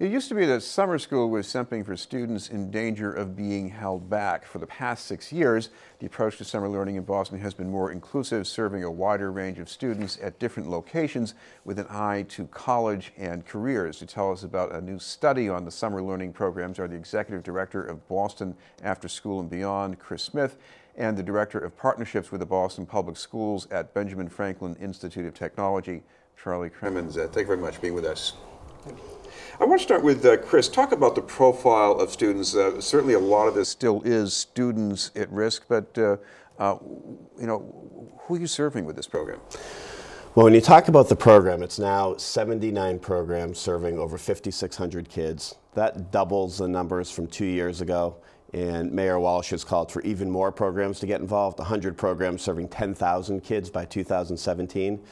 It used to be that summer school was something for students in danger of being held back. For the past 6 years, the approach to summer learning in Boston has been more inclusive, serving a wider range of students at different locations with an eye to college and careers. To tell us about a new study on the summer learning programs are the Executive Director of Boston After School and Beyond, Chris Smith, and the Director of Partnerships with the Boston Public Schools at Benjamin Franklin Institute of Technology, Charlie Cremens. Thank you very much for being with us. I want to start with Chris. Talk about the profile of students. Certainly a lot of this still is students at risk, but you know, who are you serving with this program? Well, when you talk about the program, it's now 79 programs serving over 5,600 kids. That doubles the numbers from 2 years ago. And Mayor Walsh has called for even more programs to get involved, 100 programs serving 10,000 kids by 2017.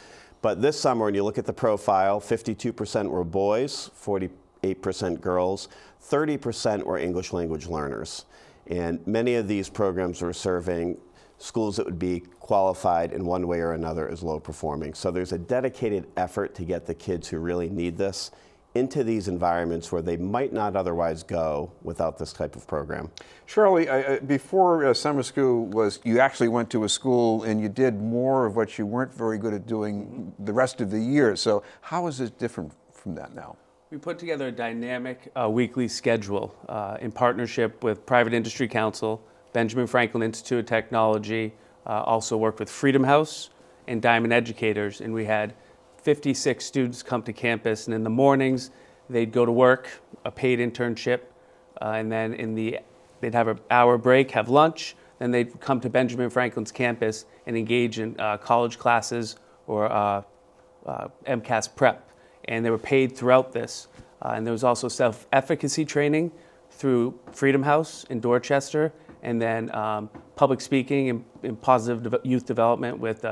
But this summer, when you look at the profile, 52% were boys, 48% girls, 30% were English language learners. And many of these programs were serving schools that would be qualified in one way or another as low performing. So there's a dedicated effort to get the kids who really need this into these environments where they might not otherwise go without this type of program. Charlie, before summer school was, you actually went to a school and you did more of what you weren't very good at doing the rest of the year. So how is it different from that now? We put together a dynamic weekly schedule in partnership with Private Industry Council, Benjamin Franklin Institute of Technology, also worked with Freedom House and Diamond Educators, and we had 56 students come to campus, and in the mornings they'd go to work, a paid internship, and then they'd have an hour break, have lunch, then they'd come to Benjamin Franklin's campus and engage in college classes or MCAS prep, and they were paid throughout this. And there was also self-efficacy training through Freedom House in Dorchester, and then public speaking and positive youth development with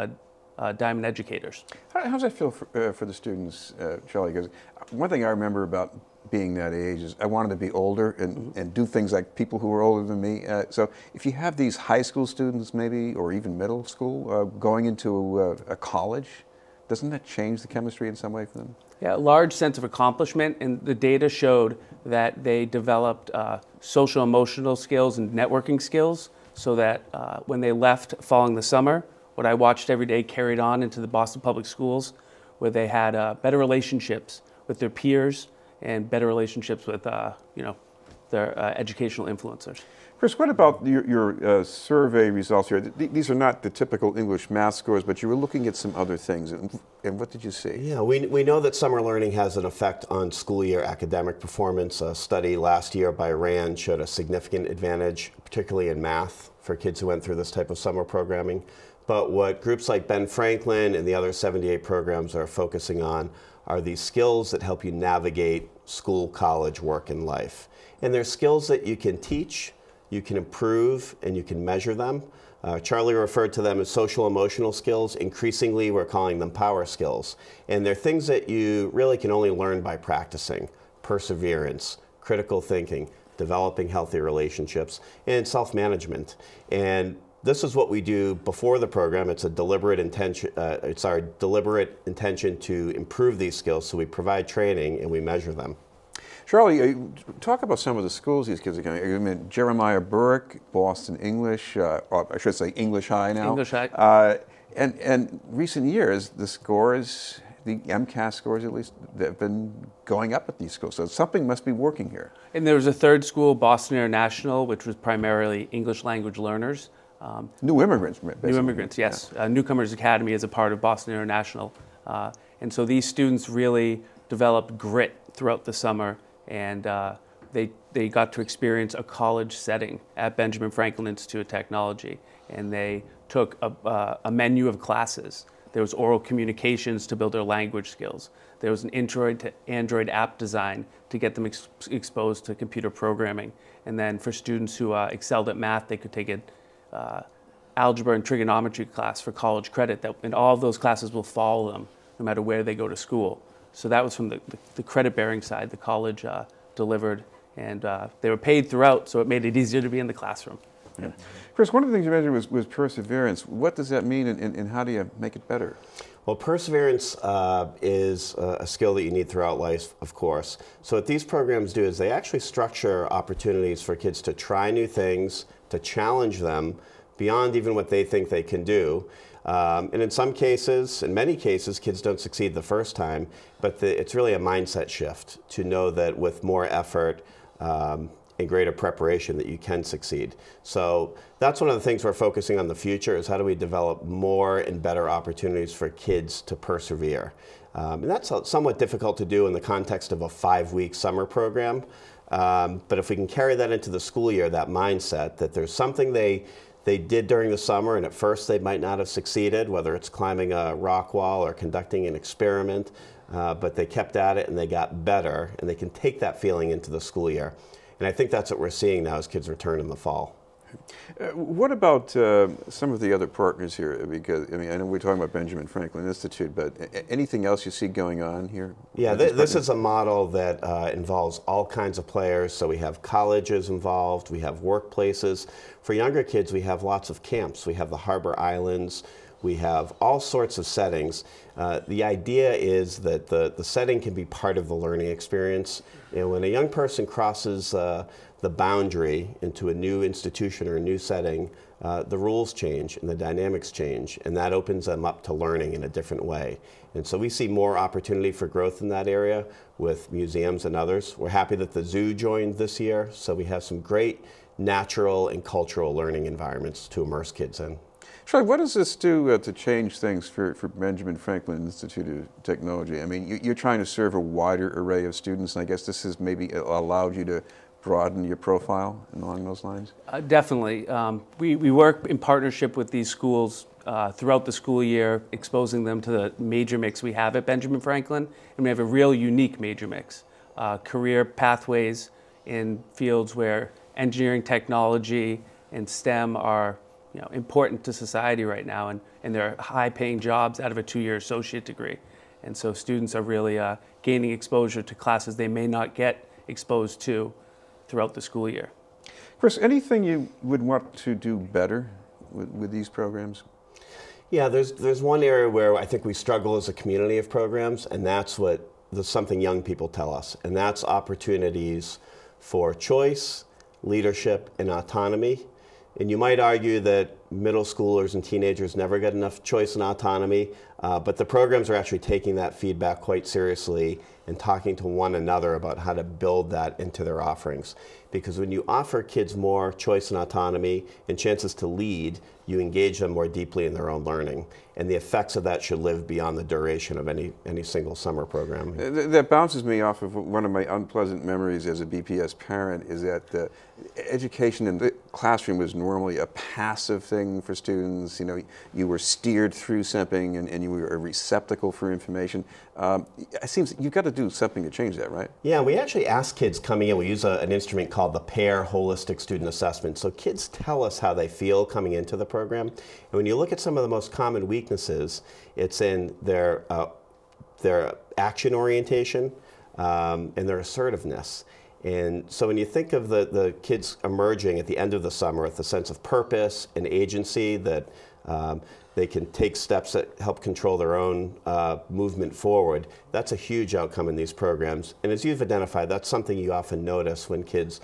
Diamond Educators. How does that feel for the students, Charlie? Because one thing I remember about being that age is I wanted to be older and do things like people who were older than me. So if you have these high school students maybe, or even middle school, going into a college, doesn't that change the chemistry in some way for them? Yeah, a large sense of accomplishment, and the data showed that they developed social emotional skills and networking skills, so that when they left following the summer, what I watched every day carried on into the Boston Public Schools, where they had better relationships with their peers and better relationships with you know, their educational influencers. Chris, what about your survey results here? These are not the typical English math scores, but you were looking at some other things. And what did you see? Yeah, we know that summer learning has an effect on school year academic performance. A study last year by RAND showed a significant advantage, particularly in math, for kids who went through this type of summer programming. But what groups like Ben Franklin and the other 78 programs are focusing on are these skills that help you navigate school, college, work, and life. And they're skills that you can teach, you can improve, and you can measure them. Charlie referred to them as social emotional skills. Increasingly, we're calling them power skills. And they're things that you really can only learn by practicing: perseverance, critical thinking, developing healthy relationships, and self-management. And this is what we do before the program. It's a deliberate intention. It's our deliberate intention to improve these skills. So we provide training and we measure them. Charlie, talk about some of the schools these kids are going to. I mean, Jeremiah Burke, Boston English, or I should say English High now. English High. And recent years, the scores, the MCAS scores at least, they've been going up at these schools. So something must be working here. And there was a third school, Boston International, which was primarily English language learners. New immigrants, basically. New immigrants, yes. Yeah. Newcomers Academy is a part of Boston International. And so these students really developed grit throughout the summer, and they got to experience a college setting at Benjamin Franklin Institute of Technology. And they took a menu of classes. There was oral communications to build their language skills. There was an intro to Android app design to get them exposed to computer programming. And then for students who excelled at math, they could take an algebra and trigonometry class for college credit, and all of those classes will follow them no matter where they go to school. So that was from the credit-bearing side. The college delivered, and they were paid throughout, so it made it easier to be in the classroom. Yeah. Chris, one of the things you mentioned was perseverance. What does that mean, and how do you make it better? Well, perseverance is a skill that you need throughout life, of course. So what these programs do is they actually structure opportunities for kids to try new things, to challenge them beyond even what they think they can do. And in some cases, in many cases, kids don't succeed the first time, but it's really a mindset shift to know that with more effort and greater preparation that you can succeed. So that's one of the things we're focusing on in the future is how do we develop more and better opportunities for kids to persevere. And that's somewhat difficult to do in the context of a 5-week summer program. But if we can carry that into the school year, that mindset that there's something they did during the summer and at first they might not have succeeded, whether it's climbing a rock wall or conducting an experiment, but they kept at it and they got better, and they can take that feeling into the school year. And I think that's what we're seeing now as kids return in the fall. What about some of the other partners here? Because I mean, I know we're talking about Benjamin Franklin Institute, but anything else you see going on here? Yeah, this is a model that involves all kinds of players. So we have colleges involved, we have workplaces. For younger kids, we have lots of camps. We have the Harbor Islands. We have all sorts of settings. The idea is that the setting can be part of the learning experience. And when a young person crosses the boundary into a new institution or a new setting, the rules change and the dynamics change, and that opens them up to learning in a different way. And so we see more opportunity for growth in that area with museums and others. We're happy that the zoo joined this year, so we have some great natural and cultural learning environments to immerse kids in. Charlie, what does this do to change things for Benjamin Franklin Institute of Technology? I mean, you're trying to serve a wider array of students, and I guess this has maybe allowed you to broaden your profile along those lines? Definitely. We work in partnership with these schools throughout the school year, exposing them to the major mix we have at Benjamin Franklin, and we have a real unique major mix. Career pathways in fields where engineering, technology, and STEM are important to society right now, and they're high-paying jobs out of a 2-year associate degree. And so students are really gaining exposure to classes they may not get exposed to throughout the school year. Chris, anything you would want to do better with these programs? Yeah, there's one area where I think we struggle as a community of programs, and that's something young people tell us, and that's opportunities for choice, leadership, and autonomy. And you might argue that middle schoolers and teenagers never get enough choice and autonomy, but the programs are actually taking that feedback quite seriously and talking to one another about how to build that into their offerings. Because when you offer kids more choice and autonomy and chances to lead, you engage them more deeply in their own learning. And the effects of that should live beyond the duration of any single summer program. That bounces me off of one of my unpleasant memories as a BPS parent, is that education in the classroom was normally a passive thing for students. You were steered through something and you were a receptacle for information. It seems you've got to do something to change that, right? Yeah, we actually ask kids coming in, we use an instrument called the PAIR Holistic Student Assessment. So kids tell us how they feel coming into the program. And when you look at some of the most common weaknesses, it's in their action orientation and their assertiveness. And so when you think of the kids emerging at the end of the summer with a sense of purpose and agency, that they can take steps that help control their own movement forward, that's a huge outcome in these programs. And as you've identified, that's something you often notice when kids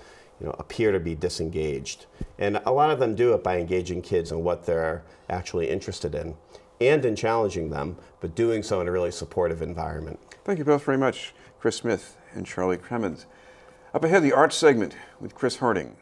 appear to be disengaged. And a lot of them do it by engaging kids in what they're actually interested in and in challenging them, but doing so in a really supportive environment. Thank you both very much, Chris Smith and Charlie Cremens. Up ahead, the arts segment with Chris Harding.